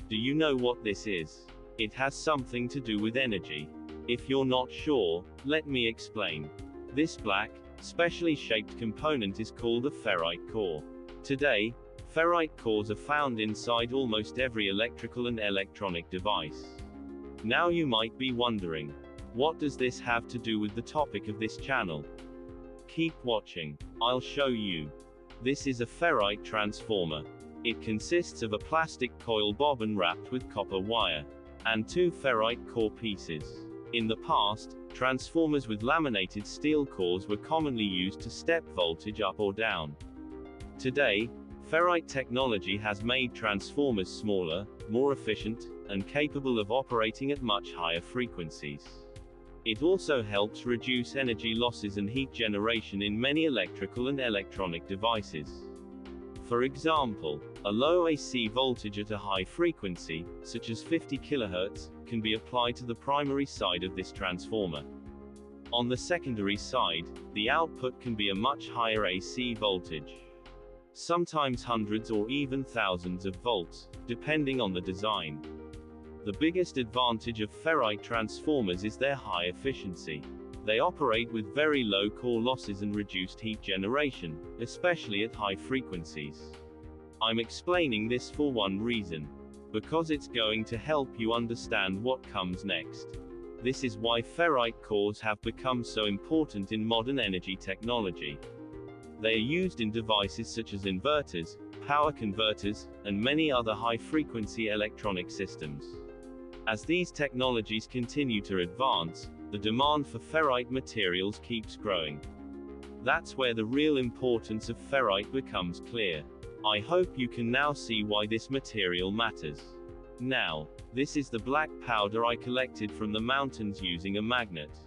Do you know what this is? It has something to do with energy. If you're not sure, let me explain. This black, specially shaped component is called a ferrite core. Today, ferrite cores are found inside almost every electrical and electronic device. Now you might be wondering, what does this have to do with the topic of this channel? Keep watching. I'll show you. This is a ferrite transformer. It consists of a plastic coil bobbin wrapped with copper wire, and two ferrite core pieces. In the past, transformers with laminated steel cores were commonly used to step voltage up or down. Today, ferrite technology has made transformers smaller, more efficient, and capable of operating at much higher frequencies. It also helps reduce energy losses and heat generation in many electrical and electronic devices. For example, a low AC voltage at a high frequency, such as 50 kHz, can be applied to the primary side of this transformer. On the secondary side, the output can be a much higher AC voltage. Sometimes hundreds or even thousands of volts, depending on the design. The biggest advantage of ferrite transformers is their high efficiency. They operate with very low core losses and reduced heat generation, especially at high frequencies. I'm explaining this for one reason. Because it's going to help you understand what comes next. This is why ferrite cores have become so important in modern energy technology. They are used in devices such as inverters, power converters, and many other high-frequency electronic systems. As these technologies continue to advance, the demand for ferrite materials keeps growing. That's where the real importance of ferrite becomes clear. I hope you can now see why this material matters. Now, this is the black powder I collected from the mountains using a magnet.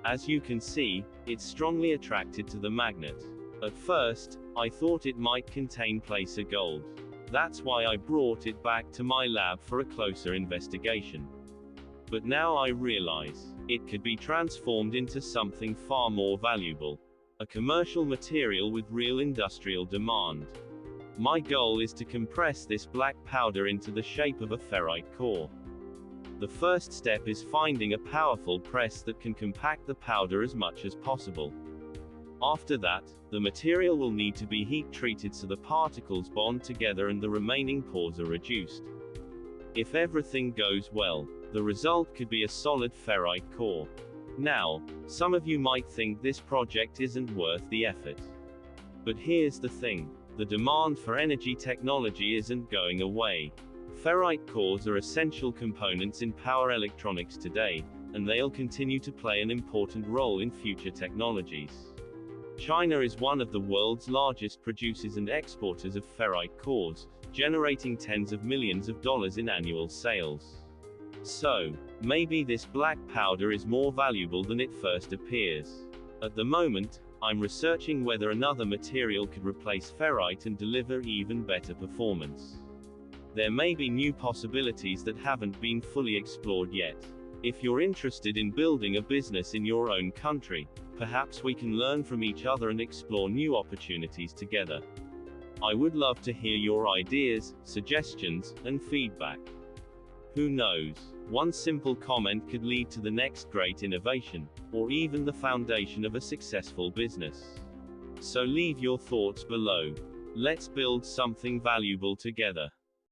As you can see, it's strongly attracted to the magnet. At first, I thought it might contain placer gold. That's why I brought it back to my lab for a closer investigation. But now I realize, it could be transformed into something far more valuable. A commercial material with real industrial demand. My goal is to compress this black powder into the shape of a ferrite core. The first step is finding a powerful press that can compact the powder as much as possible. After that, the material will need to be heat treated so the particles bond together and the remaining pores are reduced. If everything goes well, the result could be a solid ferrite core. Now, some of you might think this project isn't worth the effort. But here's the thing. The demand for energy technology isn't going away. Ferrite cores are essential components in power electronics today, and they'll continue to play an important role in future technologies. China is one of the world's largest producers and exporters of ferrite cores, generating tens of millions of dollars in annual sales. So, maybe this black powder is more valuable than it first appears. At the moment, I'm researching whether another material could replace ferrite and deliver even better performance. There may be new possibilities that haven't been fully explored yet. If you're interested in building a business in your own country, perhaps we can learn from each other and explore new opportunities together. I would love to hear your ideas, suggestions, and feedback. Who knows? One simple comment could lead to the next great innovation, or even the foundation of a successful business. So leave your thoughts below. Let's build something valuable together.